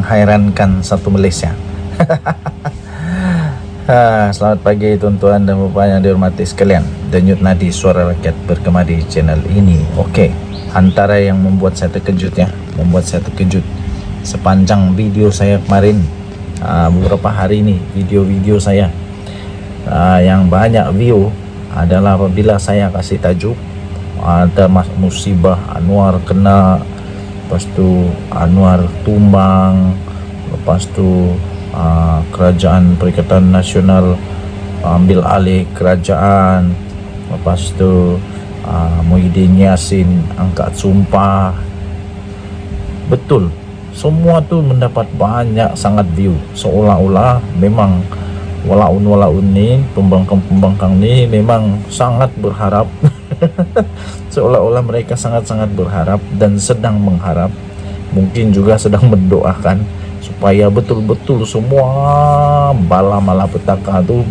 menghairankan satu Malaysia. Selamat pagi tuan-tuan dan puan yang dihormati sekalian. Denyut nadi suara rakyat bergema di channel ini. Okey, antara yang membuat saya terkejut sepanjang video saya kemarin, beberapa hari ini video-video saya yang banyak view adalah apabila saya kasih tajuk ada musibah Anwar kena, lepas tu Anwar tumbang, lepas tu Kerajaan Perikatan Nasional ambil alih kerajaan, lepas tu Muhyiddin Yassin angkat sumpah. Betul, semua tu mendapat banyak sangat view, seolah-olah memang walaun ni, pembangkang ni memang sangat berharap seolah-olah mereka sangat-sangat berharap dan sedang mengharap, mungkin juga sedang mendoakan supaya betul-betul semua bala malapetaka tu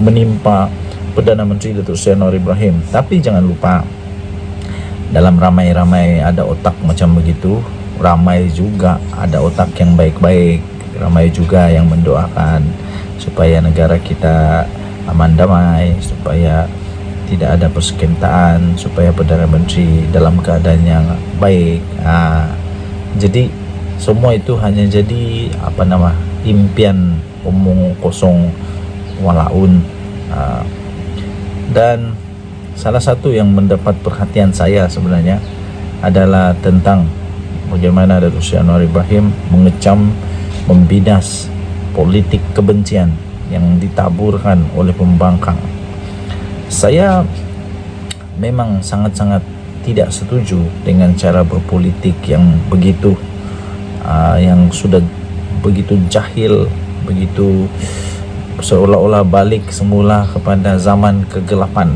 menimpa Perdana Menteri Datuk Seri Anwar Ibrahim. Tapi jangan lupa, dalam ramai-ramai ada otak macam begitu, ramai juga ada otak yang baik-baik, ramai juga yang mendoakan supaya negara kita aman damai, supaya tidak ada persekongkolan, supaya Perdana Menteri dalam keadaan yang baik. Jadi semua itu hanya jadi impian omong kosong walaun. Dan salah satu yang mendapat perhatian saya sebenarnya adalah tentang bagaimana Datuk Seri Anwar Ibrahim mengecam, membinas politik kebencian yang ditaburkan oleh pembangkang. Saya memang sangat-sangat tidak setuju dengan cara berpolitik yang begitu, yang sudah begitu jahil, begitu seolah-olah balik semula kepada zaman kegelapan,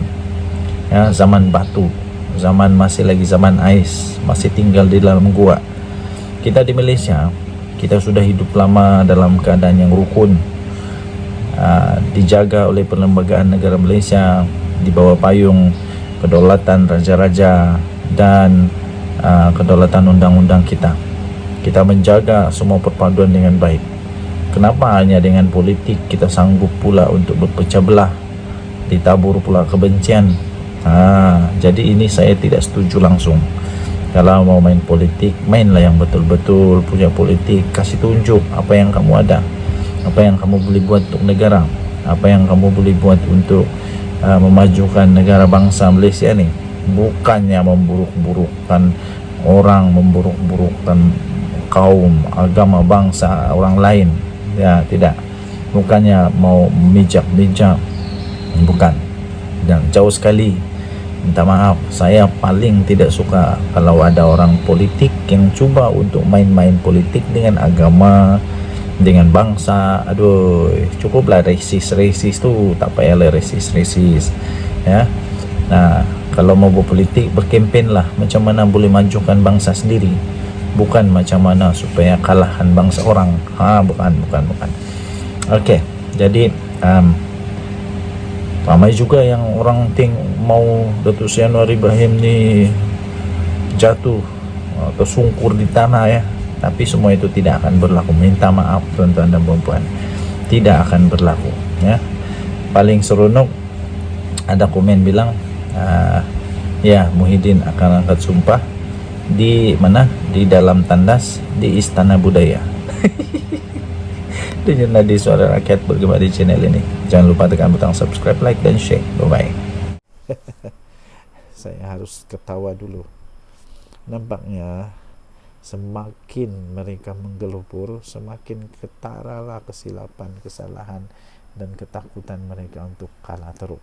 ya, zaman batu, zaman masih lagi zaman ais, masih tinggal di dalam gua. Kita di Malaysia, kita sudah hidup lama dalam keadaan yang rukun, dijaga oleh Perlembagaan Negara Malaysia di bawah payung kedaulatan raja-raja dan kedaulatan undang-undang kita. Kita menjaga semua perpaduan dengan baik. Kenapa hanya dengan politik kita sanggup pula untuk berpecah belah, ditabur pula kebencian? Jadi ini saya tidak setuju langsung. Kalau mau main politik, mainlah yang betul-betul punya politik. Kasih tunjuk apa yang kamu ada, apa yang kamu boleh buat untuk negara, apa yang kamu boleh buat untuk memajukan negara bangsa Malaysia ni. Bukannya memburuk-burukkan orang, memburuk-burukkan kaum, agama, bangsa orang lain, ya, tidak. Bukannya mau memijak-mijak, bukan. Dan jauh sekali. Minta maaf, saya paling tidak suka kalau ada orang politik yang cuba untuk main-main politik dengan agama, dengan bangsa. Aduh, cukuplah resis tu, tak payahlah resis, ya. Nah, kalau mau berpolitik, berkempen lah macam mana boleh majukan bangsa sendiri, bukan macam mana supaya kalahan bangsa orang. Bukan. Okey, jadi ramai juga yang orang mau Datuk Seri Anwar Ibrahim ni jatuh atau sungkur di tanah, ya. Tapi semua itu tidak akan berlaku. Minta maaf tuan-tuan dan puan-puan, tidak akan berlaku, ya. Paling seronok ada komen bilang, ya, Muhyiddin akan angkat sumpah di mana? Di dalam tandas di Istana Budaya. Denyut nadi suara rakyat bergema di channel ini. Jangan lupa tekan butang subscribe, like dan share. Bye-bye. Saya harus ketawa dulu. Nampaknya semakin mereka menggelupur, semakin ketaralah kesilapan, kesalahan dan ketakutan mereka untuk kalah teruk.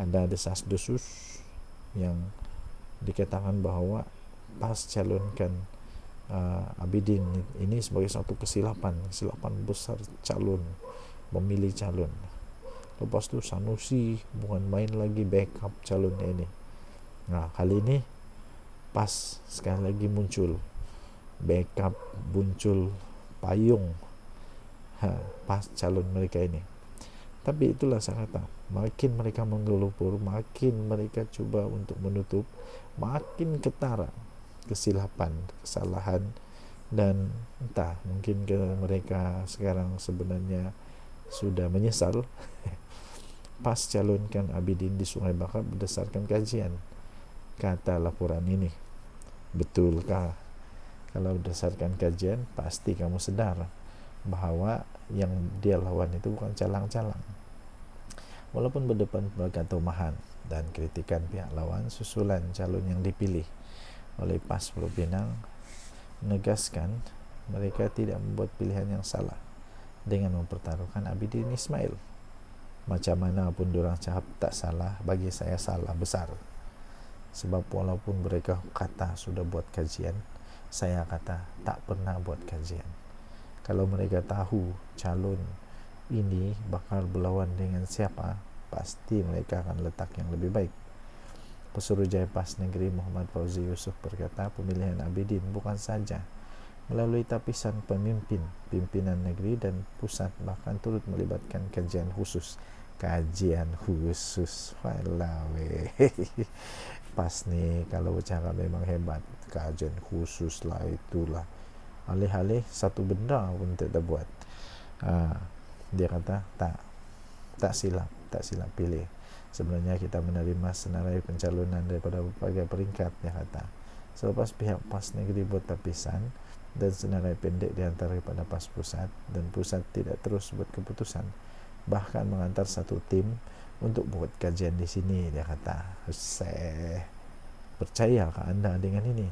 Ada desas-desus yang dikatakan bahwa pas calonkan Abidin ini sebagai satu kesilapan besar memilih calon. Lepas tu Sanusi bukan main lagi backup calonnya ini. Nah, kali ini pas sekali lagi muncul backup, muncul payung pas calon mereka ini. Tapi itulah saya kata, makin mereka menggelupur, makin mereka cuba untuk menutup, makin ketara kesilapan, kesalahan, dan entah mungkin mereka sekarang sebenarnya sudah menyesal pas calonkan Abidin di Sungai Bakap berdasarkan kajian. Kata laporan ini, betulkah? Kalau berdasarkan kajian, pasti kamu sedar bahwa yang dia lawan itu bukan calang-calang. Walaupun berdepan pada tomahan dan kritikan pihak lawan, susulan calon yang dipilih oleh PAS Pulau Pinang menegaskan mereka tidak membuat pilihan yang salah dengan mempertaruhkan Abidin Ismail. Macam mana pun diorang cakap tak salah, bagi saya salah besar. Sebab walaupun mereka kata sudah buat kajian, saya kata tak pernah buat kajian. Kalau mereka tahu calon ini bakal berlawan dengan siapa, pasti mereka akan letak yang lebih baik. Pesuruhjaya PAS Negeri Muhammad Fauzi Yusuf berkata, pemilihan Abidin bukan saja melalui tapisan pimpinan negeri dan pusat, bahkan turut melibatkan kajian khusus. Walawe. PAS nih kalau bercakap memang hebat, kajian khusus lah, itulah alih-alih satu benda pun tidak buat. Dia kata tak silap pilih. Sebenarnya kita menerima senarai pencalonan daripada berbagai peringkat, dia kata. Selepas pihak PAS Negeri buat tapisan dan senarai pendek di antara kepada PAS Pusat, dan pusat tidak terus buat keputusan, bahkan mengantar satu tim untuk buat kajian di sini, dia kata. Percayakah anda dengan ini?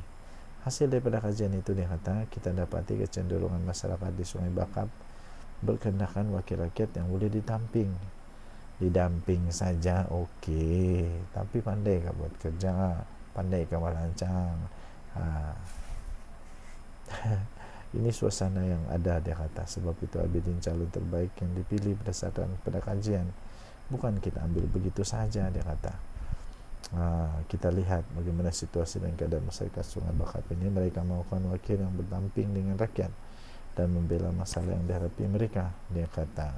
Hasil daripada kajian itu, dia kata, kita dapati kecenderungan masyarakat di Sungai Bakap berkehendakan wakil rakyat yang boleh didamping saja okey, tapi pandai kah buat kerja, pandai kah merancang. Ini suasana yang ada, dia kata. Sebab itu Abidin calon terbaik yang dipilih berdasarkan pada kajian, bukan kita ambil begitu saja, dia kata. Kita lihat bagaimana situasi dan keadaan masyarakat Sungai Bakap ini. Mereka mahukan wakil yang berdamping dengan rakyat dan membela masalah yang dihadapi mereka, dia kata.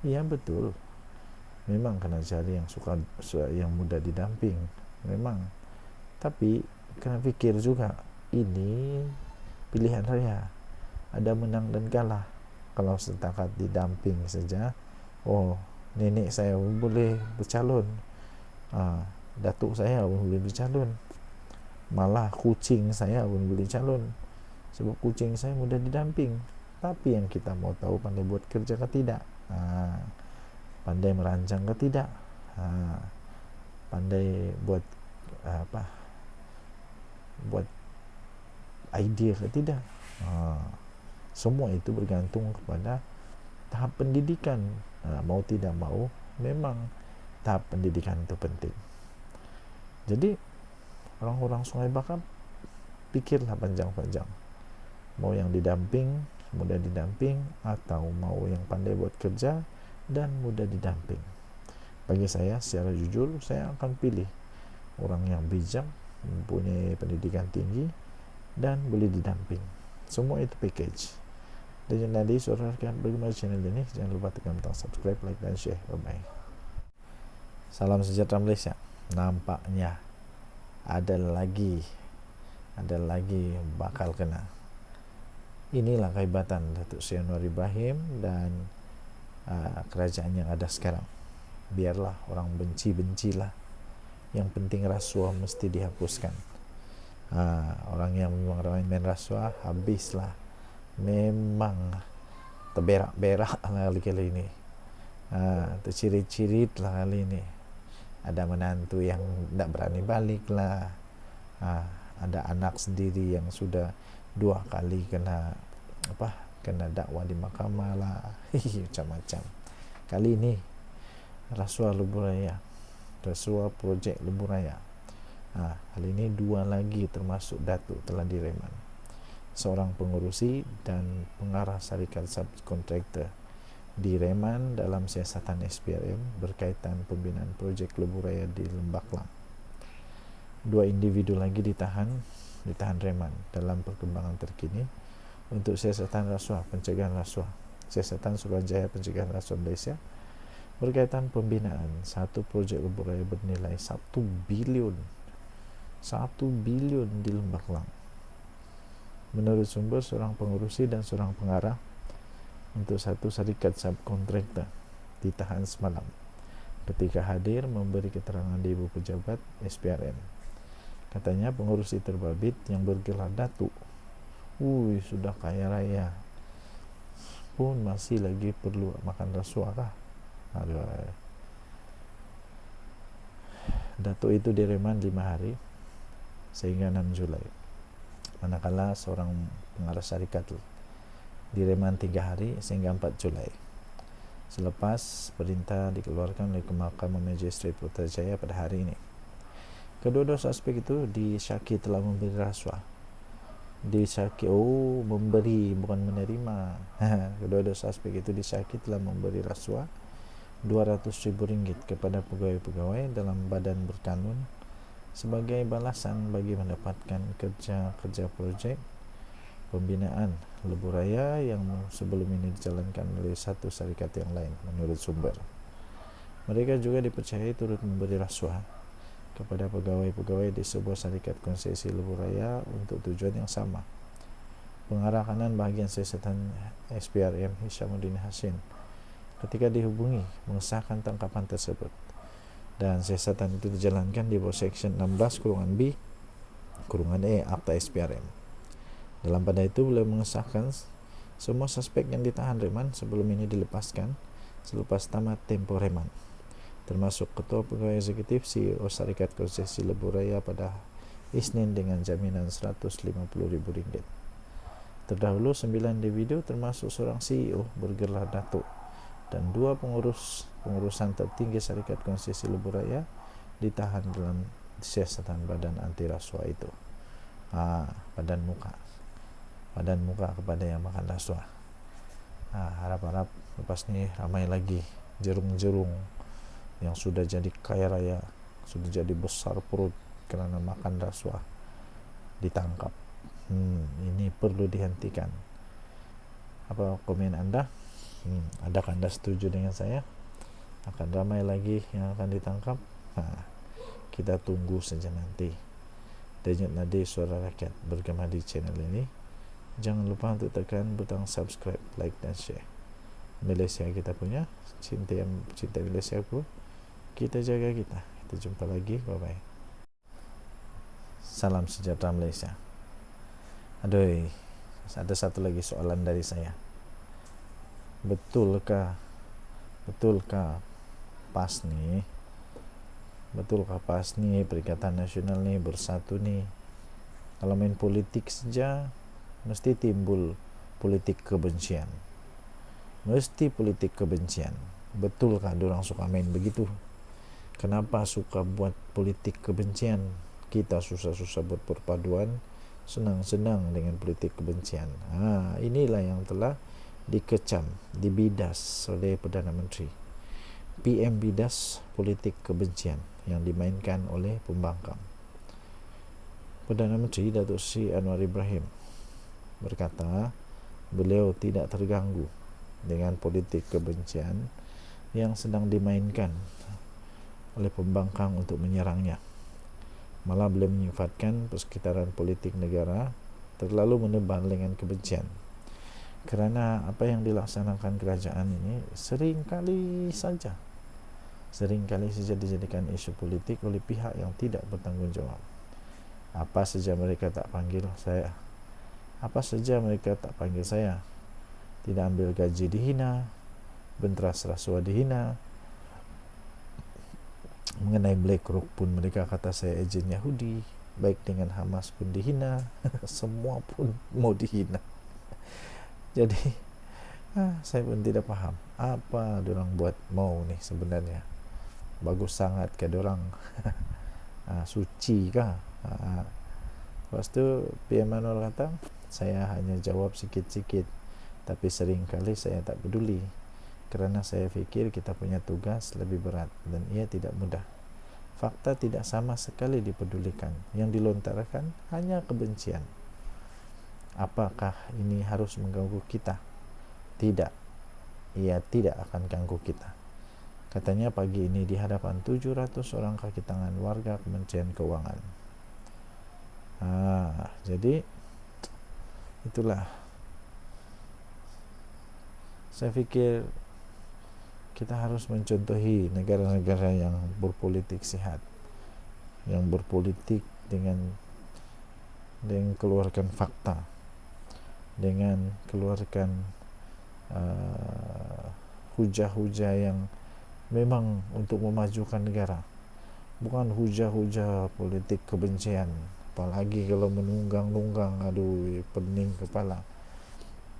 Iya betul, memang kena cari yang mudah didamping, memang. Tapi kena fikir juga, ini pilihan raya, ada menang dan kalah. Kalau setakat didamping saja, nenek saya boleh bercalon, datuk saya pun boleh bercalon, malah kucing saya pun boleh calon, sebab kucing saya mudah didamping. Tapi yang kita mau tahu, pandai buat kerja ke tidak, pandai merancang ke tidak, pandai buat buat idea ke tidak. Semua itu bergantung kepada tahap pendidikan. Mau tidak mau, memang tahap pendidikan itu penting. Jadi orang-orang Sungai Bakap, pikirlah panjang-panjang, mau yang didamping, mudah didamping, atau mau yang pandai buat kerja dan mudah didamping. Bagi saya, secara jujur, saya akan pilih orang yang bijak, mempunyai pendidikan tinggi, dan boleh didamping. Semua itu package. Dan jadi saudara bagaimana channel ini, jangan lupa tekan butang subscribe, like, dan share. Bye bye. Salam sejahtera Malaysia. Nampaknya ada lagi bakal kena. Inilah kehebatan Datuk Seri Anwar Ibrahim dan kerajaan yang ada sekarang. Biarlah orang benci-bencilah, yang penting rasuah mesti dihapuskan. Orang yang memang main rasuah, habislah. Memang terberak-berak lah kali ini, tercirit-cirit lah kali ini. Ada menantu yang tak berani balik lah, ada anak sendiri yang sudah 2 kali kena dakwah di mahkamah lah. Macam-macam. Kali ini rasuah lebuh raya, rasuah projek lebuh raya. Kali ini 2 lagi termasuk Datuk telah direman. Seorang pengurusi dan pengarah syarikat subkontraktor direman dalam siasatan SPRM berkaitan pembinaan projek lebuh raya di Lembak Lang. 2 individu lagi ditahan reman dalam perkembangan terkini untuk siasatan rasuah, pencegahan rasuah, siasatan Suruhanjaya pencegahan rasuah Malaysia berkaitan pembinaan satu projek lebuh raya bernilai 1 bilion di Lembak Lang. Menurut sumber, seorang pengurusi dan seorang pengarah untuk satu syarikat subkontraktor ditahan semalam ketika hadir memberi keterangan di ibu pejabat SPRM. Katanya pengurusi terbabit yang bergelar Datuk, sudah kaya raya pun masih lagi perlu makan rasuah kah? Aduh. Datuk itu direman 5 hari sehingga 6 Julai. Manakala seorang pengarah syarikat direman 3 hari sehingga 4 Julai. Selepas perintah dikeluarkan oleh Mahkamah Magistrate Putrajaya pada hari ini. Kedua-dua suspek itu disyaki telah memberi rasuah. Disyaki, memberi bukan menerima. Kedua-dua suspek itu disyaki telah memberi rasuah RM200,000 kepada pegawai-pegawai dalam badan berkanun sebagai balasan bagi mendapatkan kerja projek pembinaan lebuh raya yang sebelum ini dijalankan oleh satu syarikat yang lain, menurut sumber. Mereka juga dipercayai turut memberi rasuah kepada pegawai-pegawai di sebuah syarikat konsesi lebuh raya untuk tujuan yang sama. Pengarah kanan bahagian siasatan SPRM Hishamuddin Hashim ketika dihubungi mengesahkan tangkapan tersebut, dan siasatan itu dijalankan di bawah Section 16(b)(e) Akta SPRM. Dalam pada itu beliau mengesahkan semua suspek yang ditahan reman sebelum ini dilepaskan selepas tamat tempo reman, termasuk Ketua Pegawai Eksekutif CEO Syarikat Konsesi Lebuh Raya pada Isnin dengan jaminan RM150,000. Terdahulu 9 individu termasuk seorang CEO bergelar Datuk dan 2 pengurusan tertinggi Syarikat Konsesi Lebuh Raya ditahan dalam siasatan badan anti rasuah itu. Badan muka kepada yang makan rasuah. Harap-harap lepas ni ramai lagi jerung-jerung yang sudah jadi kaya raya, sudah jadi besar perut kerana makan rasuah ditangkap. Ini perlu dihentikan. Apa komen anda? Adakah anda setuju dengan saya? Akan ramai lagi yang akan ditangkap? Kita tunggu saja nanti. Denyut Nadi Suara Rakyat bergema di channel ini. Jangan lupa untuk tekan butang subscribe, like dan share. Malaysia kita punya, cinta Malaysia pun kita jaga kita. Kita jumpa lagi, bye bye. Salam sejahtera Malaysia. Aduh, ada satu lagi soalan dari saya. Betulkah PAS ni Perikatan Nasional ni bersatu ni, kalau main politik saja mesti timbul politik kebencian. Betulkah diorang suka main begitu? Kenapa suka buat politik kebencian? Kita susah-susah buat perpaduan, senang-senang dengan politik kebencian. Inilah yang telah dikecam, dibidas oleh Perdana Menteri. PM bidas politik kebencian yang dimainkan oleh pembangkang. Perdana Menteri Datuk Seri Anwar Ibrahim berkata beliau tidak terganggu dengan politik kebencian yang sedang dimainkan oleh pembangkang untuk menyerangnya. Malah beliau menyifatkan persekitaran politik negara terlalu menebal dengan kebencian, kerana apa yang dilaksanakan kerajaan ini seringkali saja dijadikan isu politik oleh pihak yang tidak bertanggungjawab. Apa saja mereka tak panggil saya, tidak ambil gaji dihina, benteras rasuah dihina, mengenai BlackRock pun mereka kata saya ejen Yahudi, baik dengan Hamas pun dihina, semua pun mau dihina. Jadi saya pun tidak faham apa diorang buat mau ni sebenarnya. Bagus sangat ke diorang? Suci kah? Lepas tu PM Anwar kata, saya hanya jawab sikit-sikit, tapi seringkali saya tak peduli kerana saya fikir kita punya tugas lebih berat dan ia tidak mudah. Fakta tidak sama sekali dipedulikan, yang dilontarkan hanya kebencian. Apakah ini harus mengganggu kita? Tidak, ia tidak akan ganggu kita, katanya pagi ini di hadapan 700 orang kaki tangan warga Kementerian Keuangan. Jadi itulah, saya pikir kita harus mencontohi negara-negara yang berpolitik sehat, yang berpolitik dengan keluarkan fakta, dengan keluarkan hujah-hujah yang memang untuk memajukan negara, bukan hujah-hujah politik kebencian. Apalagi kalau menunggang-nunggang, aduh, pening kepala,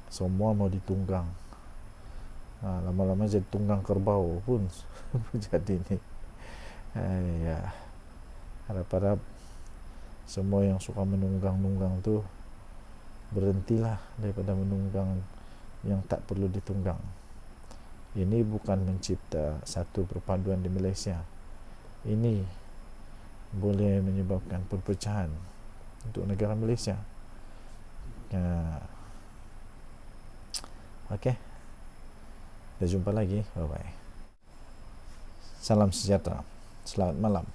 semua mau ditunggang. Lama-lama jadi tunggang kerbau pun jadi ini. Ya, harap-harap semua yang suka menunggang-nunggang tuh berhentilah daripada menunggang yang tak perlu ditunggang. Ini bukan mencipta satu perpaduan di Malaysia. Ini boleh menyebabkan perpecahan untuk negara Malaysia. Okey. Kita jumpa lagi. Bye-bye. Salam sejahtera. Selamat malam.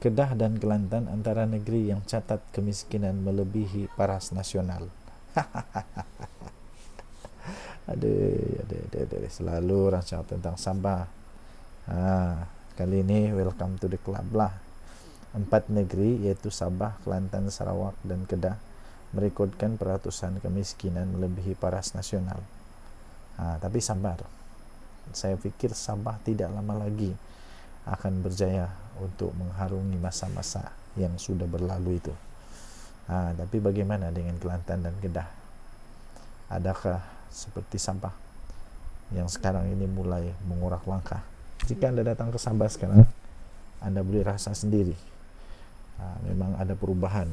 Kedah dan Kelantan antara negeri yang catat kemiskinan melebihi paras nasional. Aduh, selalu orang cakap tentang Sabah. Kali ini welcome to the club lah. 4 negeri iaitu Sabah, Kelantan, Sarawak dan Kedah merekodkan peratusan kemiskinan melebihi paras nasional. Tapi sabar, saya fikir Sabah tidak lama lagi akan berjaya untuk mengharungi masa-masa yang sudah berlalu itu. Tapi bagaimana dengan Kelantan dan Kedah? Adakah seperti Sabah yang sekarang ini mulai mengurak langkah? Jika Anda datang ke Sabah sekarang, Anda boleh rasa sendiri, memang ada perubahan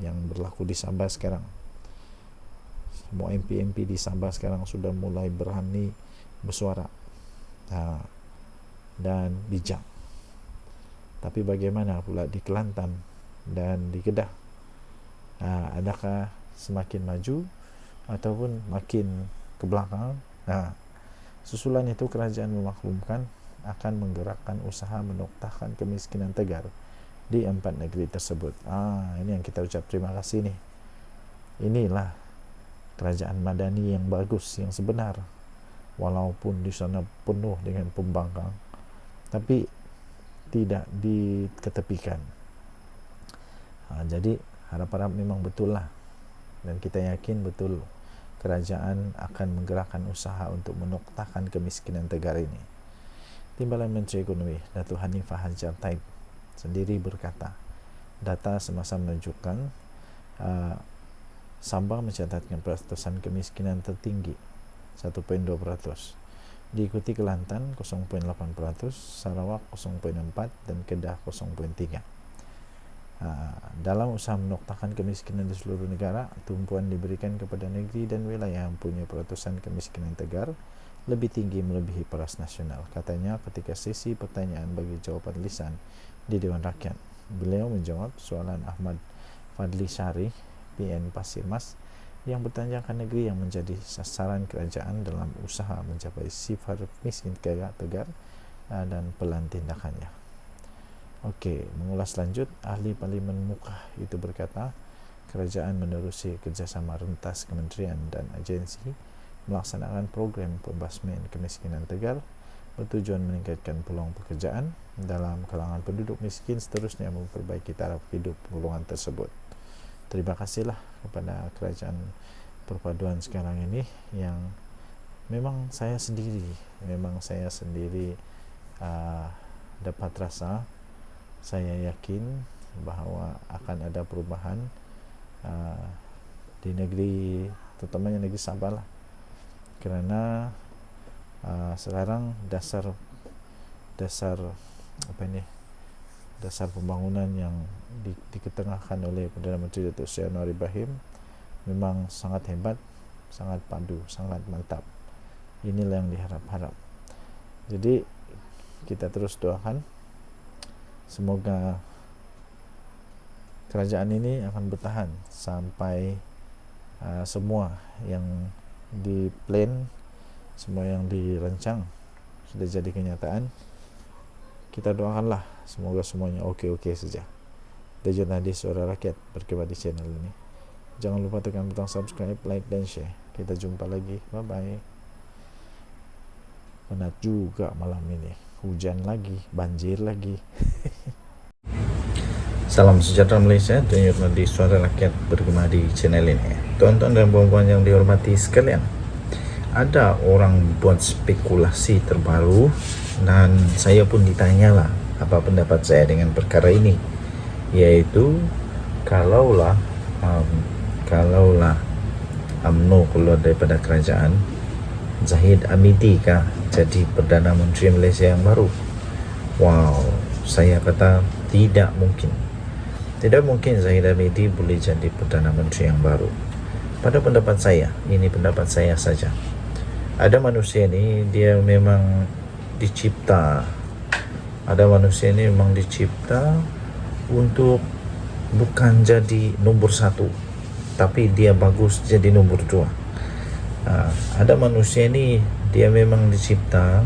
yang berlaku di Sabah sekarang. Semua MP-MP di Sabah sekarang sudah mulai berani bersuara dan bijak. Tapi bagaimana pula di Kelantan dan di Kedah? Adakah semakin maju ataupun makin ke belakang? Susulan itu kerajaan memaklumkan akan menggerakkan usaha menoktahkan kemiskinan tegar di 4 negeri tersebut. Ini yang kita ucap terima kasih nih. Inilah kerajaan madani yang bagus, yang sebenar, walaupun di sana penuh dengan pembangkang, tapi tidak diketepikan. Jadi harap-harap memang betul lah, dan kita yakin betul kerajaan akan menggerakkan usaha untuk menoktahkan kemiskinan tegar ini. Timbalan Menteri Ekonomi Datuk Hanifah Hajar Taib sendiri berkata, data semasa menunjukkan Sabah mencatatkan peratusan kemiskinan tertinggi 1.2%, diikuti Kelantan 0.8%, Sarawak 0.4% dan Kedah 0.3%. Dalam usaha menoktahkan kemiskinan di seluruh negara, tumpuan diberikan kepada negeri dan wilayah yang punya peratusan kemiskinan tegar lebih tinggi melebihi paras nasional, katanya ketika sesi pertanyaan bagi jawapan lisan di Dewan Rakyat. Beliau menjawab soalan Ahmad Fadli Syari, PN Pasir Mas, yang bertanyakan negeri yang menjadi sasaran kerajaan dalam usaha mencapai sifar miskin tegar dan pelan tindakannya. Okey, mengulas lanjut, ahli Parlimen Mukah itu berkata, kerajaan menerusi kerjasama rentas kementerian dan agensi melaksanakan program pembasmian kemiskinan tegar bertujuan meningkatkan peluang pekerjaan dalam kalangan penduduk miskin, seterusnya memperbaiki taraf hidup golongan tersebut. Terima kasihlah kepada kerajaan perpaduan sekarang ini yang memang saya sendiri dapat rasa, saya yakin bahawa akan ada perubahan di negeri, terutamanya negeri Sabah lah, kerana sekarang dasar pembangunan yang diketengahkan oleh Perdana Menteri Datuk Seri Anwar Ibrahim memang sangat hebat, sangat padu, sangat mantap. Inilah yang diharap-harap. Jadi kita terus doakan semoga kerajaan ini akan bertahan sampai semua yang di-plan, semua yang dirancang sudah jadi kenyataan. Kita doakanlah semoga semuanya okey-okey saja. Dejan Hadis Suara Rakyat berkibar di channel ini. Jangan lupa tekan butang subscribe, like, dan share. Kita jumpa lagi. Bye-bye. Penat juga malam ini. Hujan lagi, banjir lagi. Salam sejahtera Malaysia dan hormati suara rakyat bergema di channel ini. Tuan-tuan dan puan-puan yang dihormati sekalian, ada orang buat spekulasi terbaru dan saya pun ditanyalah apa pendapat saya dengan perkara ini, yaitu kalaulah UMNO keluar daripada kerajaan, Zahid Hamidi kah jadi Perdana Menteri Malaysia yang baru? Wow, saya kata tidak mungkin. Tidak mungkin Zahid Hamidi boleh jadi Perdana Menteri yang baru. Pada pendapat saya, ini pendapat saya saja. Ada manusia ni dia memang dicipta. Ada manusia ni memang dicipta untuk bukan jadi nombor satu, tapi dia bagus jadi nombor dua. Ada manusia ni dia memang dicipta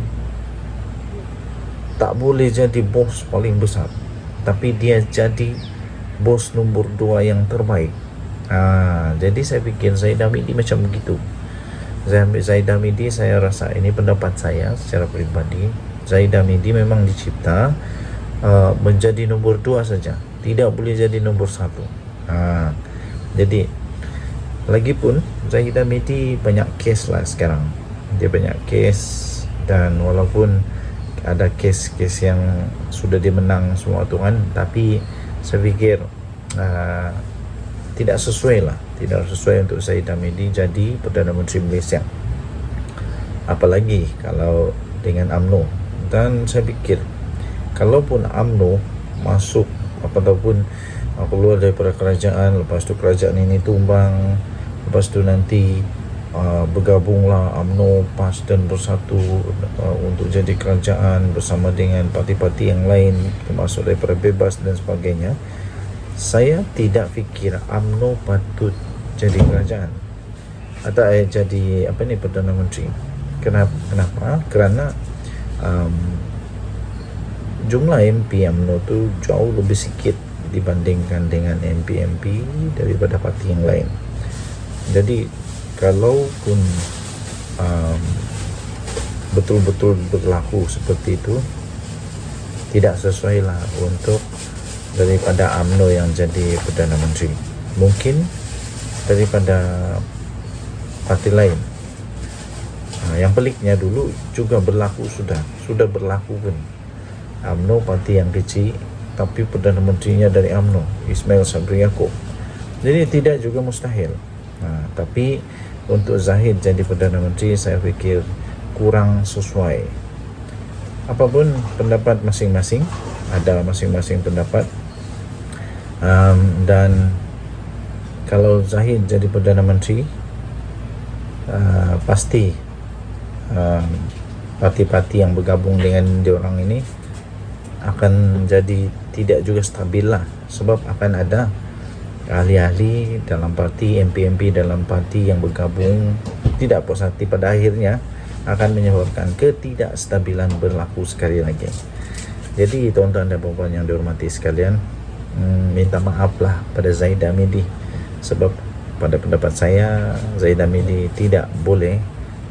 tak boleh jadi bos paling besar, tapi dia jadi bos nombor dua yang terbaik. Jadi saya fikir Zahid Hamidi macam begitu. Zahid Hamidi, saya rasa ini pendapat saya secara pribadi, Zahid Hamidi memang dicipta menjadi nombor dua saja, tidak boleh jadi nombor satu. Jadi lagipun Zahid Hamidi banyak kes lah sekarang. Dia banyak kes, dan walaupun ada kes-kes yang sudah dimenang semua tuan, tapi saya fikir tidak sesuai untuk Zahid Hamidi jadi Perdana Menteri Malaysia, apalagi kalau dengan UMNO. Dan saya fikir kalaupun UMNO masuk ataupun keluar daripada kerajaan, lepas tu kerajaan ini tumbang, lepas tu nanti bergabunglah UMNO, PAS dan Bersatu untuk jadi kerajaan bersama dengan parti-parti yang lain, termasuk daripada Bebas dan sebagainya. Saya tidak fikir UMNO patut jadi kerajaan atau jadi Perdana Menteri. Kenapa? Kerana jumlah MP UMNO tu jauh lebih sikit dibandingkan dengan MP-MP daripada parti yang lain. Jadi kalaupun betul-betul berlaku seperti itu, tidak sesuai lah untuk daripada UMNO yang jadi Perdana Menteri. Mungkin daripada parti lain. Yang peliknya dulu juga berlaku, sudah berlaku pun. UMNO parti yang kecil, tapi Perdana Menterinya dari UMNO, Ismail Sabri Yaakob. Jadi tidak juga mustahil. Tapi untuk Zahid jadi Perdana Menteri, saya fikir kurang sesuai. Apapun pendapat masing-masing, ada masing-masing pendapat. Dan kalau Zahid jadi Perdana Menteri, pasti parti-parti yang bergabung dengan diorang ini akan jadi tidak juga stabil lah, sebab akan ada ahli-ahli dalam parti, MP-MP dalam parti yang bergabung tidak puas hati, pada akhirnya akan menyebabkan ketidakstabilan berlaku sekali lagi. Jadi tuan-tuan dan puan-puan yang dihormati sekalian, minta maaf lah pada Zahid Hamidi, sebab pada pendapat saya Zahid Hamidi tidak boleh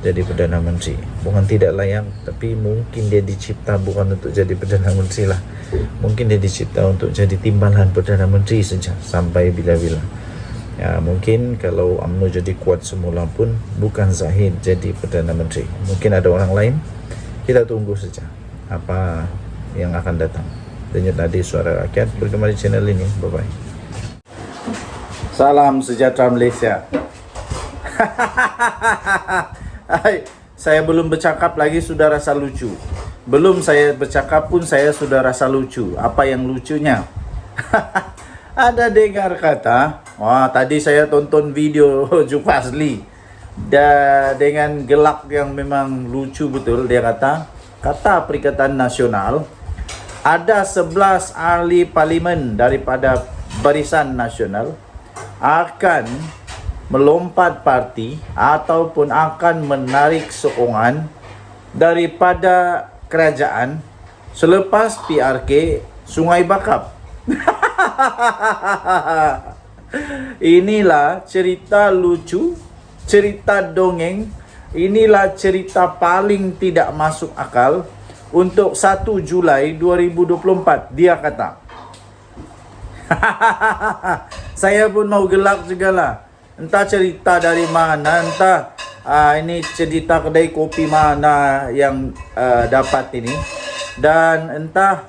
jadi Perdana Menteri. Bukan tidak layak, tapi mungkin dia dicipta bukan untuk jadi Perdana Menteri lah. Mungkin dia dicipta untuk jadi timbalan Perdana Menteri saja sampai bila-bila. Mungkin kalau UMNO jadi kuat semula pun bukan Zahid jadi Perdana Menteri. Mungkin ada orang lain. Kita tunggu saja apa yang akan datang. Denyut nadi suara rakyat bergema di channel ini. Bye-bye. Salam sejahtera Malaysia. Saya belum bercakap lagi sudah rasa lucu. Belum saya bercakap pun saya sudah rasa lucu. Apa yang lucunya? Ada dengar kata, tadi saya tonton video Jufazli dengan gelak yang memang lucu betul. Dia kata Perikatan Nasional, ada 11 ahli parlimen daripada Barisan Nasional akan melompat parti ataupun akan menarik sokongan daripada kerajaan selepas PRK Sungai Bakap. Inilah cerita lucu, cerita dongeng. Inilah cerita paling tidak masuk akal untuk 1 Julai 2024. Dia kata, saya pun mau gelak juga lah. Entah cerita dari mana, entah ini cerita kedai kopi mana yang dapat ini. Dan entah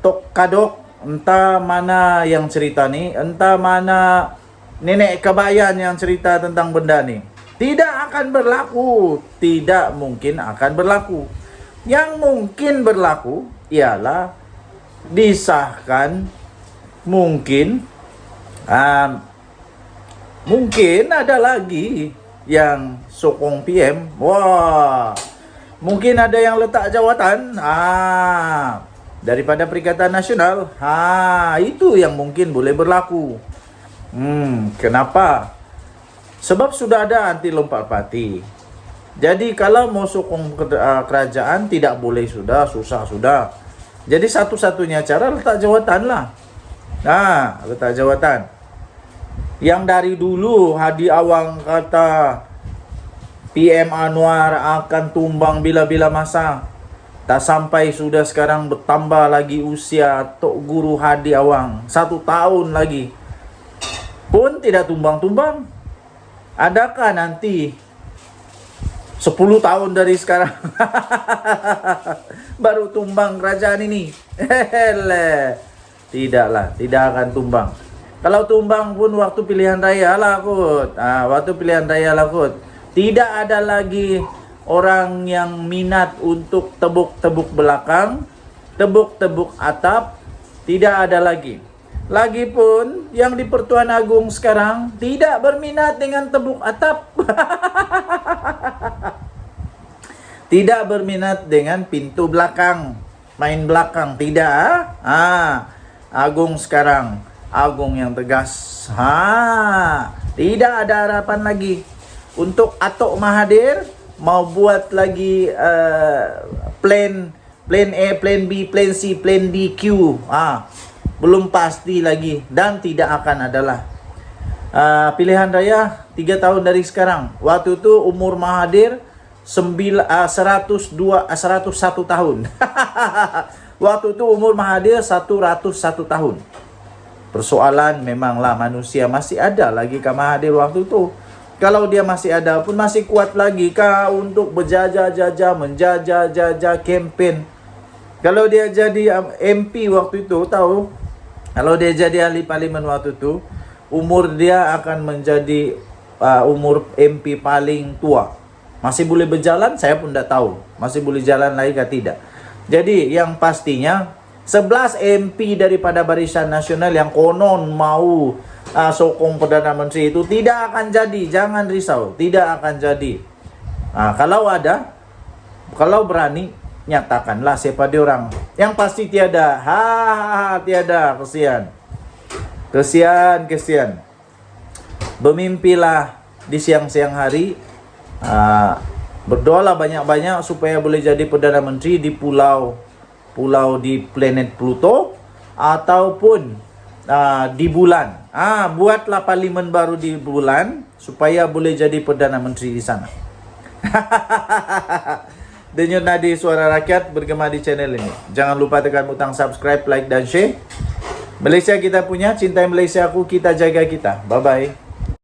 tok kadok, entah mana yang cerita ni, entah mana nenek kebayan yang cerita tentang benda ni. Tidak akan berlaku, tidak mungkin akan berlaku. Yang mungkin berlaku ialah disahkan, mungkin mungkin ada lagi yang sokong PM. Wah, mungkin ada yang letak jawatan. Daripada Perikatan Nasional. Itu yang mungkin boleh berlaku. Kenapa? Sebab sudah ada anti lompat parti. Jadi kalau mau sokong kerajaan tidak boleh sudah, susah sudah. Jadi satu-satunya cara letak jawatan lah. Letak jawatan. Yang dari dulu Hadi Awang kata PM Anwar akan tumbang bila-bila masa. Tak sampai sudah sekarang bertambah lagi usia Tok Guru Hadi Awang. 1 tahun lagi pun tidak tumbang-tumbang. Adakah nanti 10 tahun dari sekarang baru tumbang kerajaan ini? Tidaklah, tidak akan tumbang. Kalau tumbang pun waktu pilihan raya lah kot. Waktu pilihan raya lah kot. Tidak ada lagi orang yang minat untuk tebuk-tebuk belakang, tebuk-tebuk atap. Tidak ada lagi. Lagipun yang di Pertuan Agong sekarang tidak berminat dengan tebuk atap. Tidak berminat dengan pintu belakang, main belakang, tidak. Agung sekarang, Agung yang tegas. Tidak ada harapan lagi. Untuk Atok Mahathir mau buat lagi plan A, plan B, plan C, plan D, Q. Belum pasti lagi dan tidak akan adalah. Pilihan raya 3 tahun dari sekarang. Waktu itu umur Mahathir 101 tahun. Waktu itu umur Mahathir 101 tahun. Persoalan memanglah manusia masih ada lagi ke Mahathir waktu itu. Kalau dia masih ada pun masih kuat lagi kah untuk berjajah-jajah, menjajah-jajah campaign. Kalau dia jadi MP waktu itu, tahu? Kalau dia jadi ahli parlimen waktu itu, umur dia akan menjadi umur MP paling tua. Masih boleh berjalan? Saya pun tidak tahu. Masih boleh jalan lagi kah tidak? Jadi yang pastinya 11 MP daripada Barisan Nasional yang konon mau sokong Perdana Menteri itu tidak akan jadi. Jangan risau, tidak akan jadi. Kalau ada, kalau berani, nyatakanlah siapa dia orang. Yang pasti tiada. Tiada. Kesian. Bermimpilah di siang-siang hari. Berdoalah banyak-banyak supaya boleh jadi Perdana Menteri di pulau di planet Pluto ataupun di bulan. Buatlah parlimen baru di bulan supaya boleh jadi Perdana Menteri di sana. Denyut Nadi Suara Rakyat bergema di channel ini. Jangan lupa tekan butang subscribe, like dan share. Malaysia kita punya, cintai Malaysia aku, kita jaga kita. Bye bye.